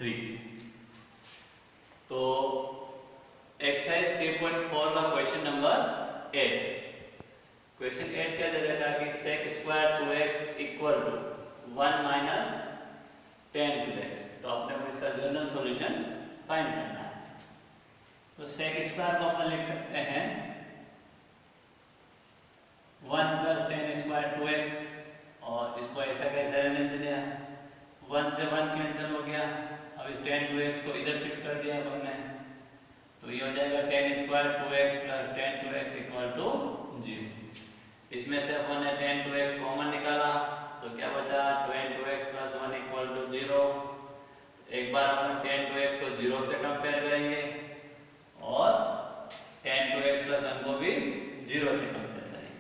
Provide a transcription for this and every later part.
3। तो एक्सरसाइज 3.4 का question number 8। Question 8 क्या दे रखा है कि sec square 2x equal to 1 minus tan 2x। तो अपने को इसका जनरल सॉल्यूशन फाइंड करना है। तो sec स्क्वायर को अपन लिख सकते हैं 1 प्लस tan स्क्वायर 2x, और इसको ऐसा कैसे रहने दिया, 1 से 1 कैंसिल हो गया। अब इस tan 2x को इधर शिफ्ट कर दिया अपन ने, तो ये हो जाएगा tan square 2x plus tan 2x equal to 0। इसमें से अपन ने tan 2x कॉमन निकाला, तो क्या बचा, tan 2x plus 1 equal to 0। एक बार अपन tan 2x को 0 से कंपेयर करेंगे और tan 2x प्लस 1 को भी 0 से कंपेयर करेंगे।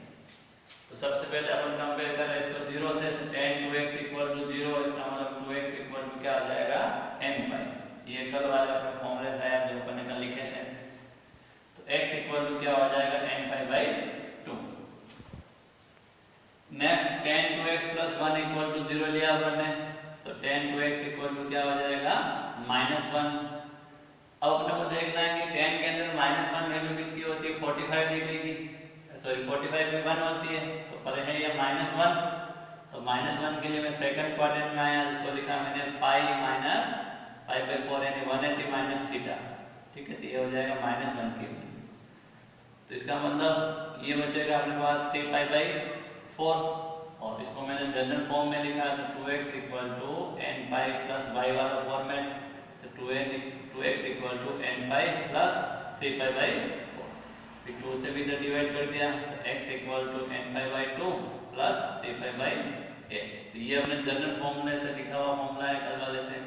तो सबसे पहले अपन कंपेयर करें इसको 0 से, तो tan 2x इक्वल टू 0, इसका मतलब 2x इक्वल टू क्या आ जाएगा, n पाई। ये कल वाले अपने फॉर्मूले से आया जो अपन ने कल लिखे थे। तो x इक्वल टू क्या हो जाएगा, n pi by 2। Next tan 2x plus 1 equal to 0 लिया अपन ने, तो tan 2x इक्वल टू क्या हो जाएगा, -1। अब अपने को देखना है कि tan के अंदर -1 वैल्यू किसकी होती है, 45 डिग्री की, सॉरी 45 में 1 होती है, तो पर है ये -1। तो -1 के लिए मैं सेकंड क्वाड्रेंट में आया, जिसको लिखा मैंने पाई माइनस पाई बाई 4 यानी 180 माइनस थीटा। ठीक है, तो ये हो जाएगा -1 की। तो इसका मतलब ये बचेगा अपने पास 3 पाई बाई 4, और इसको मैंने जनरल फॉर्म में लिखा है, तो 2x equal to n pi plus y वाला फॉर्मेट, तो 2x equal to n pi plus 3 pi by 4। फिर 2 से भी इधर डिवाइड कर दिया, तो x equal to n pi by 2 plus 3 pi by 8। तो ये अपने जनरल फॉर्मूले से लिखा हुआ फॉर्मूला है कल वाले से।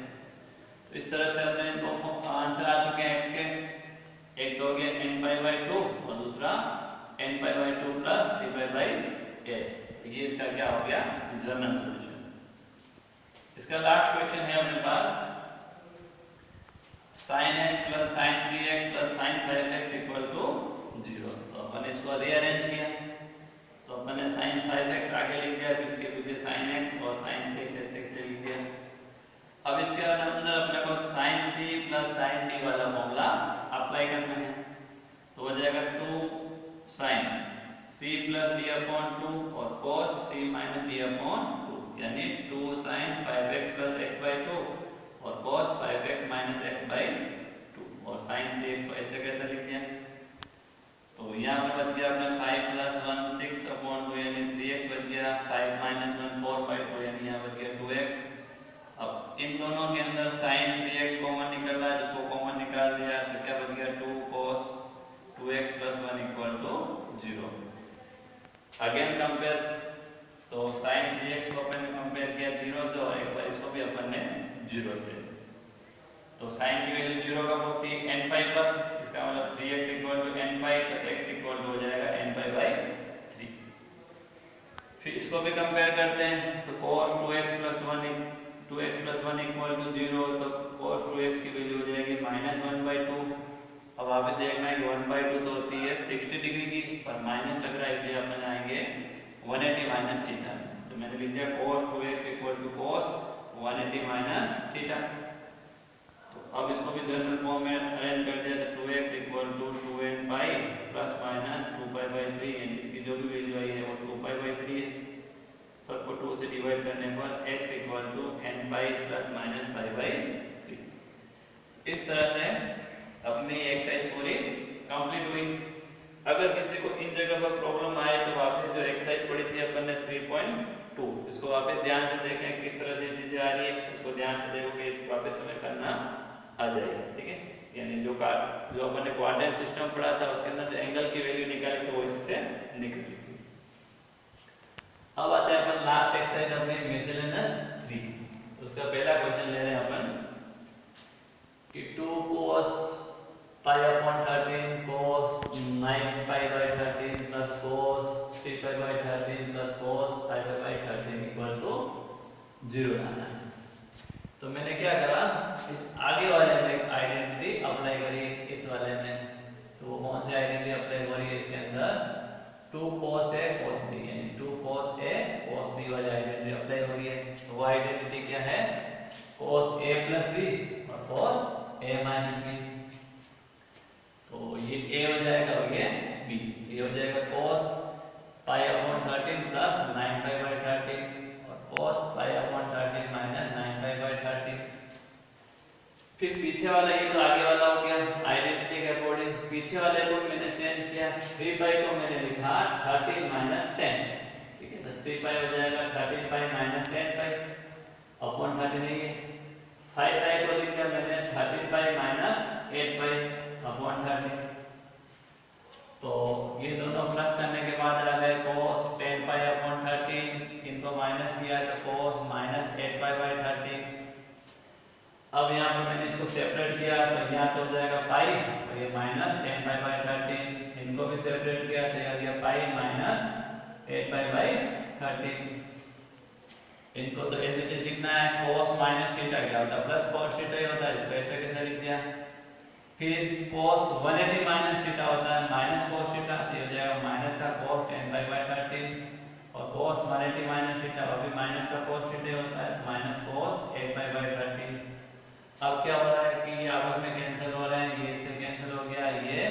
तो इस तरह से अपने दो आंसर आ चुके हैं x के, एक तो हो गया n पाई बाई 2 और दूसरा n pi by 2 plus 3 pi by 8। तो ये इसका क्या हो गया, जनरल सॉल्यूशन। इसका लास्ट क्वेश्चन है अपने पास sin x plus sin 3x plus sin 5x equal to 0। तो अपन इसको रीअरेंज किया, तो अपन ने sin 5x आगे लिख दिया, फिर इसके पीछे sin x और sin 3x ऐसे लिख दिया। अब इसके अंदर अपने को sin c plus sin d वाला फॉर्मूला अप्लाई करना है, तो हो जाएगा 2 sin c plus d upon 2 और cos c minus d upon 2, यानी 2 sin 5x plus x by 2 और cos 5x minus x by 2, और sin 3x को ऐसे कैसे लिख दिया। तो यहाँ पर बच गया अपने 5 प्लस 1 6 अपॉन 2 यानी 3x बच गया, 5 माइनस 1 4 बाई 4 यानी यहाँ बच गया 2x। अब इन दोनों के अंदर sin 3x कॉमन निकल रहा है, जिसको कॉमन निकाल दिया तो क्या बच गया 2 cos 2x plus 1 equal to 0। Again compare, तो sin 3x को अपन ने कंपेयर किया 0 से, और एक बार इसको भी अपन ने 0 से। तो sin की वैल्यू 0 कब होती है, n पाई पर, इसका मतलब 3x इक्वल टू n पाई, तो x इक्वल टू हो जाएगा n पाई बाई 3। फिर इसको भी कंपेयर करते हैं, तो cos 2x plus 1 equal to 0, तो cos 2x की वैल्यू हो जाएगी -1/2। अब आप देखना है 1/2 तो होती है 60 डिग्री की, पर माइनस लग रहा है इसलिए अपन आएंगे 180 माइनस थीटा। तो मैंने लिख दिया cos 2x equal to cos 180 minus theta. तो अब इसको भी जनरल फॉर्म में अरेंज कर दिया, तो 2x equal to 2n pi plus minus 2 pi by 3, यानी इसकी जो भी वैल्यू आई है वो 2 पाई बाई 3 है। सबको 2 से डिवाइड करने पर x equal to n pi plus minus pi by 3। इस तरह से अपनी एक्सरसाइज पूरी कंप्लीट हुई। अगर किसी को इन जगह पर प्रॉब्लम आए तो वापस जो एक्सरसाइज पढ़ी थी अपन ने 3.2, इसको वापस ध्यान से देखें किस तरह से चीजें आ रही है, उसको ध्यान से देखोगे वापस तुम्हें करना आ जाएगा। ठीक है, यानी जो अपन ने क्वाड्रेंट सिस्टम पढ़ा था उसके अंदर जो एंगल की वैल्यू निकाली थी वो इसी से निकली थी। अब आते हैं अपन लास्ट एक्सरसाइज अपनी मिसलेनियस 3। उसका पहला क्वेश्चन ले रहे हैं अपन कि 2 cos pi upon 13 cos 9 pi by 13 plus cos 3 pi by 13 plus cos 5 pi by 13 equal to 0 लाना है। तो मैंने क्या करा, इस आगे वाले में आइडेंटिटी अप्लाई करी, इस वाले में तो वो कौन सी आइडेंटिटी अप्लाई करी है, इसके अंदर 2 cos a cos b, यानी 2 cos a cos b वाली आइडेंटिटी अप्लाई हो रही है। तो वो आइडेंटिटी क्या है, cos a plus b cos a minus b। तो ये a हो जाएगा और ये b। ये हो जाएगा cos pi upon 13 plus 9 pi by 13 और cos pi upon 13 minus 9 pi by 13। फिर पीछे वाला ये तो आगे वाला हो गया आइडेंटिटी के अकॉर्डिंग। पीछे वाले को मैंने चेंज किया, 3 पाई को मैंने लिखा 13 माइनस 10। ठीक है, तो 3 पाई हो जाएगा 13 पाई माइनस 10 पाई अपॉन 13 नहीं है। 5 पाई को लिख दिया मैंने 13 पाई माइनस 8 पाई अपॉन 13। तो ये दोनों प्लस करने के बाद आ गए cos 10 पाई अपॉन 13, इनको माइनस किया तो cos माइनस 8 पाई बाई 13। अब यहाँ पर मैंने इसको सेपरेट किया तो यहाँ तो हो जाएगा पाई और ये माइनस 10 पाई बाई 13। इनको भी सेपरेट किया तो यहाँ गया पाई माइनस 8 पाई बाई 13। इनको तो ऐसे चीज लिखना है, cos माइनस थीटा क्या होता है प्लस cos थीटा ही होता है, इसको ऐसे कैसे लिख दिया। फिर cos 180 माइनस थीटा होता है माइनस cos थीटा, तो हो जाएगा माइनस का cos 10 पाई बाई 13 और cos 180 माइनस थीटा वो भी माइनस का cos थीटा होता है माइनस cos 8 पाई बाई 13। अब क्या हो रहा है कि ये आपस में कैंसिल हो रहे हैं, ये इससे कैंसिल हो गया, ये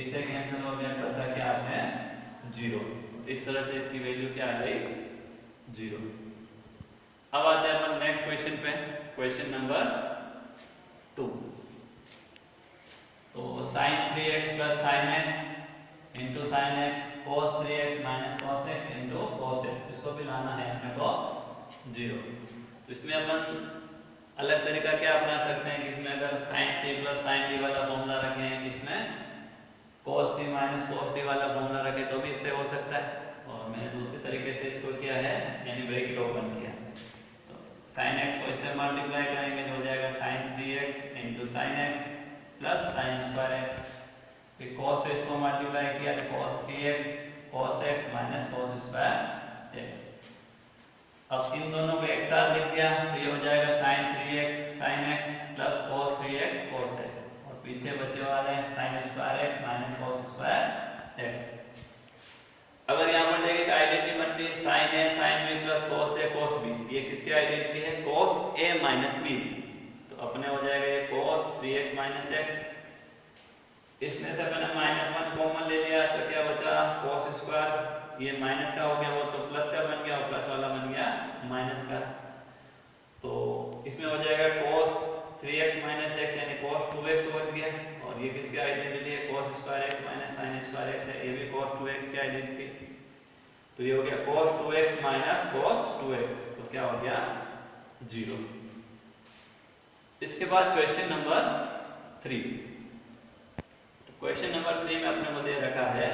इससे कैंसिल हो गया, बचा क्या आपने 0। इस तरह से इसकी वैल्यू क्या आ गई 0। अब आते हैं अपन नेक्स्ट क्वेश्चन पे, क्वेश्चन नंबर 2। तो sin 3x plus sin x into sin x cos 3x minus cos x into cos x, इसको भी लाना है अपने को 0। तो इसमें अपन अलग तरीका क्या अपना सकते हैं कि इसमें अगर sin c plus sin d वाला फॉर्मूला रखें, इसमें cos c minus cos d वाला फॉर्मूला रखें तो भी इससे हो सकता है। और मैंने दूसरे तरीके से इसको किया है, यानी ब्रैकेट ओपन किया। तो sin x को इससे मल्टीप्लाई करेंगे तो हो जाएगा sin 3x into sin x plus sin square x। फिर cos x को मल्टीप्लाई किया तो cos 3x cos x minus cos square x। अब इन दोनों को एक साथ लिख दिया तो ये हो जाएगा sin 3x sin x plus cos 3x cos x और पीछे बचे वाले sin square x minus cos square x। अगर यहाँ पर देखिए आइडेंटिटी बनती है sin a sin b plus cos a cos b, ये किसकी आइडेंटिटी है cos a माइनस b। तो अपने हो जाएगा ये cos 3x माइनस x। इसमें से मैंने -1 कॉमन ले लिया तो क्या बचा cos स्क्वायर, ये माइनस का हो गया वो तो प्लस का बन गया और प्लस वाला बन गया माइनस का। तो इसमें हो जाएगा cos 3x माइनस x यानी cos 2x बच गया। और ये किसकी आइडेंटिटी है cos square x minus sin square x है, ये भी cos 2x की आइडेंटिटी। तो ये हो गया cos 2x minus cos 2x, तो क्या हो गया 0। इसके बाद क्वेश्चन नंबर 3। क्वेश्चन नंबर 3 में अपने को दे रखा है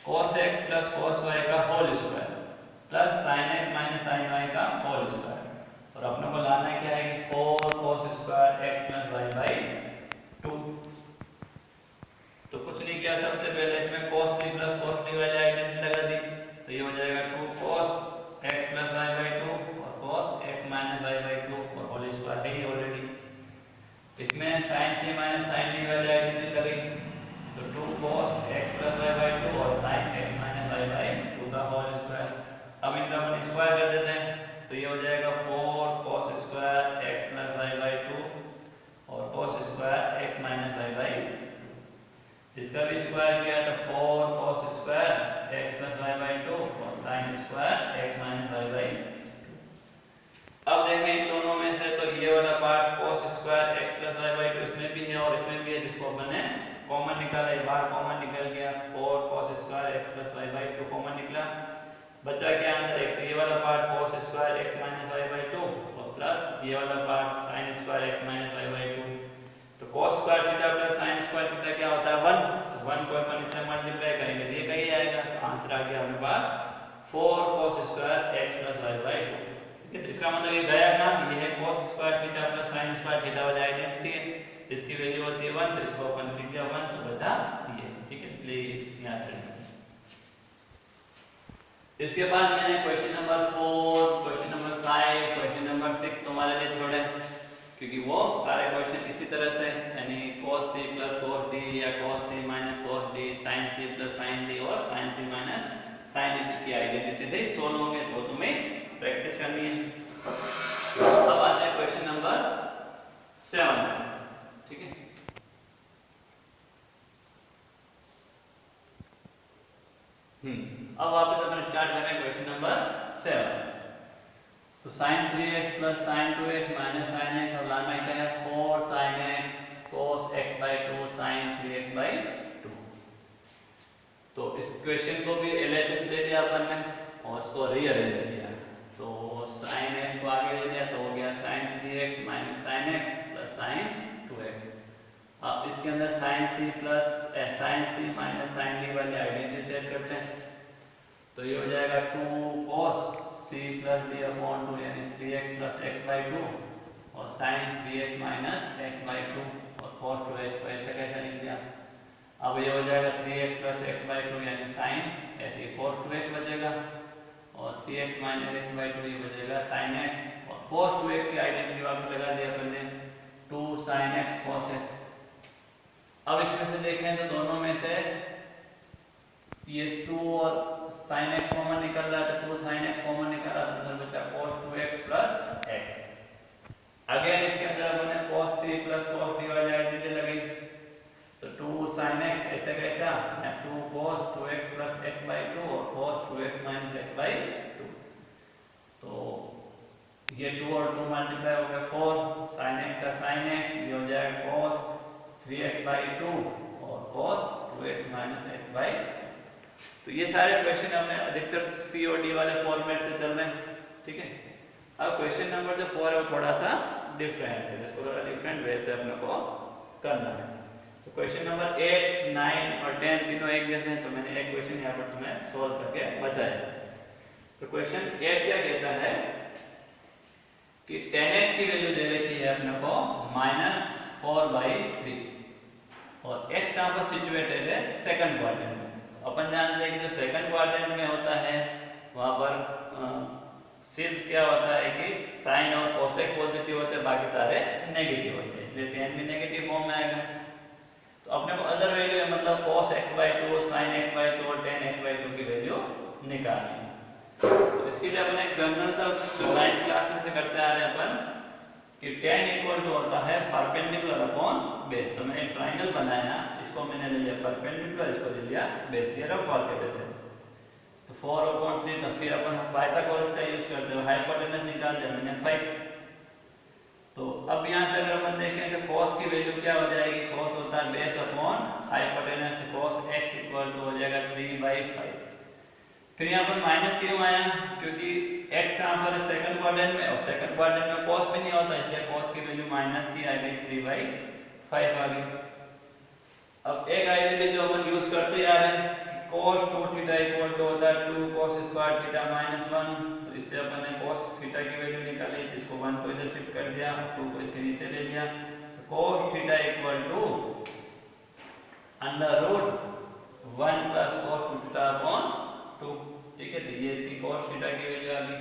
cos x plus cos y का whole square plus sin x minus sin y का होल स्क्वायर। और अपने को लाना क्या है 4 cos square x plus y by 2। तो कुछ नहीं किया, सबसे पहले इसमें cos c plus cos d वाली आइडेंटिटी लगा दी तो ये हो जाएगा 2 cos x plus y by 2 और cos x minus y by 2 और होल स्क्वायर है ऑलरेडी। इसमें sin c minus sin d वाली आइडेंटिटी लगी तो 2 cos x plus y by 2 और sin x minus y by 2 का होल स्क्वायर। अब इनका अपन स्क्वायर कर देते हैं तो ये हो जाएगा 4 cos square x plus y by 2 और cos square x minus y by 2। इसका भी स्क्वायर किया तो 4 cos square x plus y by 2 और sin square x minus y by 2। अब देखें इन दोनों में से तो ये वाला part cos square x plus y by 2 इसमें भी है और इसमें भी है, जिसको अपन ने कॉमन निकाला, एक बार कॉमन निकल गया 4 cos square x plus y by 2 common निकला। बचा क्या अंदर एक तो ये वाला part cos square x minus y by 2 और प्लस ये वाला part sin square x minus y by 2। तो cos square theta plus sin square theta क्या होता है 1, तो 1 को अपन इससे मल्टीप्लाई करेंगे तो ये कहीं आएगा, तो आंसर आ गया अपने पास 4 cos square x plus y by 2। ठीक है, तो इसका मतलब ये गया कहाँ, ये है cos square theta plus sin square theta वाली आइडेंटिटी है, इसकी वैल्यू होती है 1 तो इसको अपन लिख दिया 1 तो बचा ये। ठीक है, इसलिए याद रखना। इसके बाद मैंने question number 4, question number 5, question number 6 तुम्हारे लिए छोड़े क्योंकि वो सारे क्वेश्चन इसी तरह से यानी cos c plus cos d या cos c minus cos d, sin c plus sin d और sin c minus sin d की आइडेंटिटी से ही सोल्व होंगे, तो तुम्हें प्रैक्टिस करनी है। अब आते हैं क्वेश्चन नंबर 7 है, ठीक है। अब वापस अपन स्टार्ट कर रहे हैं क्वेश्चन नंबर 7। तो sin 3x plus sin 2x minus sin x और लाना क्या है 4 sin x cos x by 2 sin 3x by 2। तो इस क्वेश्चन को भी LHS ले लिया अपन ने और इसको रीअरेंज किया। तो sin x को आगे ले लिया तो हो गया sin 3x minus sin x plus sin 2x। अब इसके अंदर sin c plus sin c minus sin d वाली आइडेंटिटी सेट करते हैं। तो ये हो जाएगा 2 cos c plus d upon 2 यानी 3x प्लस x बाई 2 और sin 3x minus x by 2 और cos 2x को ऐसे कैसे लिख दिया। अब ये हो जाएगा 3x प्लस x बाई 2 यानी sin ऐसे cos 2x बचेगा और 3x माइनस x बाई 2 ये बचेगा sin x और cos 2x की आइडेंटिटी वापस लगा दिया अपन ने 2 sin x cos x। अब इसमें से देखें तो दोनों में से ये 2 और sin x कॉमन निकल रहा है तो 2 sin x कॉमन निकल रहा है तो अंदर बचा cos 2x plus x। Again इसके अंदर अपन ने cos c plus cos d वाली आइडेंटिटी लगाई तो 2 sin x ऐसे कैसा 2 cos 2x plus x by 2 और cos 2x minus x by 2। तो ये 2 और 2 मल्टीप्लाई हो गया 4 sin x का sin x ये हो जाएगा cos 3x बाई 2 और cos 2x minus x by. तो ये सारे क्वेश्चन हमने अधिकतर सी और डी वाले फॉर्मेट से चल रहे हैं, ठीक है। अब क्वेश्चन नंबर जो 4 है वो थोड़ा सा डिफरेंट है, इसको थोड़ा डिफरेंट वे से अपने को करना है। तो क्वेश्चन नंबर 8, 9 और 10 तीनों एक जैसे हैं तो मैंने एक क्वेश्चन यहाँ पर तुम्हें सोल्व करके बताया। तो क्वेश्चन 8 क्या कहता है कि 10x की वैल्यू दे रखी है अपने को -4/3 और x कहाँ पर सिचुएटेड है सेकंड क्वाड्रेंट में। अपन जानते हैं कि जो सेकंड क्वाड्रेंट में होता है वहां पर सिर्फ क्या होता है कि साइन और कोसेक पॉजिटिव होते हैं बाकी सारे नेगेटिव होते हैं, इसलिए 10 भी नेगेटिव फॉर्म में आएगा। तो अपने को अदर वैल्यू है मतलब cos x by 2 sin x by 2 और tan x by 2 की वैल्यू निकालनी है। तो इसके लिए अपन एक जनरल सा 9th क्लास में से करते आ रहे हैं अपन कि tan इक्वल टू होता है परपेंडिकुलर अपॉन बेस। तो मैंने एक ट्रायंगल बनाया, इसको मैंने ले लिया परपेंडिकुलर, इसको ले लिया बेस, ये रफ वाल के बेस है। तो 4/3 तो फिर अपन पाइथागोरस का यूज करते हैं, हाइपोटेनस निकाल दिया मैंने 5। तो अब यहाँ से अगर अपन देखें तो cos की वैल्यू क्या हो जाएगी, cos होता है base upon hypotenuse, cos x equal to हो जाएगा 3/5। फिर यहाँ पर माइनस क्यों आया, क्योंकि x कहाँ पर है सेकंड क्वाड्रेंट में और सेकंड क्वाड्रेंट में cos भी नहीं होता, इसलिए cos की वैल्यू माइनस की आ गई 3/5 आ गई। अब एक आइडेंटिटी जो अपन यूज करते आ रहे हैं cos 2 थीटा इक्वल टू होता है 2 cos स्क्वायर थीटा -1। तो इससे अपन ने cos थीटा की वैल्यू निकाली, इसको 1 को इधर शिफ्ट कर दिया, 2 को इसके नीचे ले लिया। तो cos theta equal to √1 plus cos theta upon 2, ठीक है। तो ये इसकी cos थीटा की वैल्यू आ गई।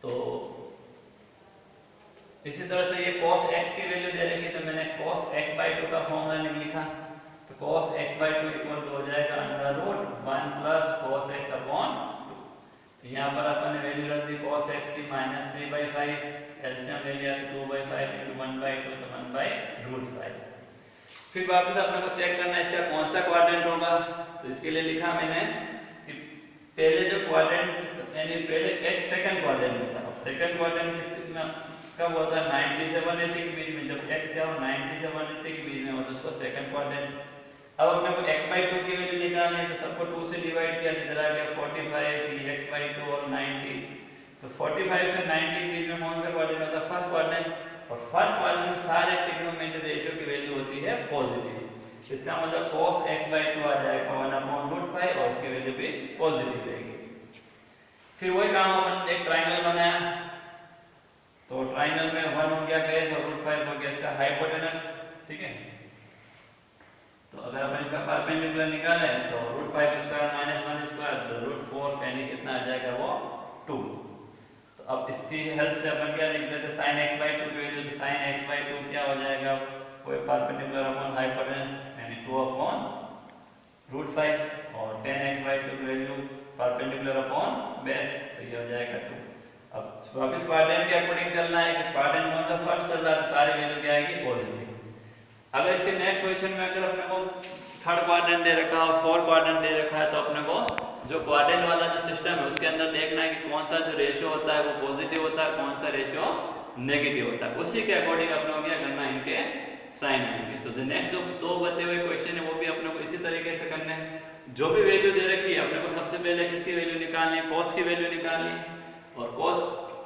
तो इसी तरह से ये cos x की वैल्यू दे रखी तो मैंने cos x by 2 का फॉर्मूला लिखा। तो cos x by 2 equal to हो जाएगा √1 प्लस cos x अपॉन 2। तो यहाँ पर अपन ने वैल्यू रख दी cos x की -3/5, एलसीएम ले लिया तो 2/5 × 1/2 तो 1/√5। फिर वापस अपने को चेक करना है इसका कौन सा क्वाड्रेंट होगा। तो इसके लिए लिखा मैंने कि पहले जो क्वाड्रेंट यानी पहले x सेकंड क्वाड्रेंट में था, सेकंड क्वाड्रेंट किस कब होता है 90 से 180 के बीच में, जब x क्या हो 90 से 180 के बीच में हो तो उसको सेकंड क्वाड्रेंट। अब अपने को x by 2 की वैल्यू निकालनी है तो सबको 2 से डिवाइड किया, इधर आ गया 45 x by 2 और 90। तो 45 से 90 के बीच में कौन सा क्वाड्रेंट होता है फर्स्ट क्वाड्रेंट, और फर्स्ट क्वाड्रेंट में सारे ट्रिग्नोमेट्री रेशियो की वैल्यू होती है पॉजिटिव। इसका मतलब cos x by 2 आ जाएगा 1/√5 और इसकी वैल्यू भी पॉजिटिव रहेगी। फिर वही काम अपन एक ट्रायंगल बनाया, तो ट्रायंगल में 1 हो गया बेस और √5 हो गया इसका हाइपोटेनस, ठीक है। तो अगर अपन इसका परपेंडिकुलर निकाले तो √5 स्क्वायर -1 स्क्वायर तो √4 यानी कितना आ जाएगा वो 2। तो अब इसकी हेल्प से अपन क्या लिख देते sin x by 2 की वैल्यू, तो sin x by 2 क्या हो जाएगा वो परपेंडिकुलर अपॉन हाइपोटेनस यानी 2/√5 और tan x by 2 की वैल्यू परपेंडिकुलर अपॉन बेस, तो ये हो जाएगा 2। अब वापस क्वाड्रेंट के अकॉर्डिंग चलना है कि क्वाड्रेंट कौन सा फर्स्ट चल रहा है, तो सारी वैल्यू क्या आएगी पॉजिटिव। अगर इसके नेक्स्ट क्वेश्चन में अगर अपने को थर्ड क्वाड्रेंट दे रखा है, फोर्थ क्वाड्रेंट दे रखा है, तो अपने को जो क्वाड्रेंट वाला जो सिस्टम है उसके अंदर देखना है कि कौन सा जो रेशियो होता है वो पॉजिटिव होता है, कौन सा रेशियो नेगेटिव होता है। उसी के अकॉर्डिंग अपने को क्या करना है, इनके साइन आएंगे। तो जो नेक्स्ट दो बचे हुए क्वेश्चन है वो भी अपने को इसी तरीके से करने हैं। जो भी वैल्यू दे रखी है अपने को सबसे पहले किसकी वैल्यू निकालनी है, cos की वैल्यू निकालनी है, और cos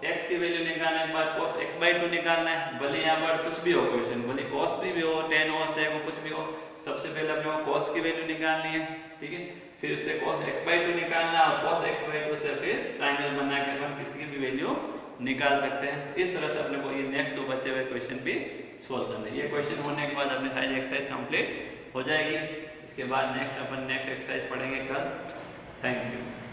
x की वैल्यू निकालने के बाद cos x/2 निकालना है। भले यहाँ पर कुछ भी हो क्वेश्चन, भले cos भी हो, tan हो, sec हो, कुछ भी हो, सबसे पहले अपने को cos की वैल्यू निकालनी है, ठीक है। फिर उससे cos x/2 निकालना है, और cos x/2 से फिर ट्रायंगल बना के अपन किसी की भी वैल्यू निकाल सकते हैं। इस तरह से अपने को ये नेक्स्ट दो बचे हुए क्वेश्चन भी सोल्व करना है। ये क्वेश्चन होने के बाद अपनी सारी एक्सरसाइज कंप्लीट हो जाएगी। इसके बाद नेक्स्ट एक्सरसाइज पढ़ेंगे कल। Thank you.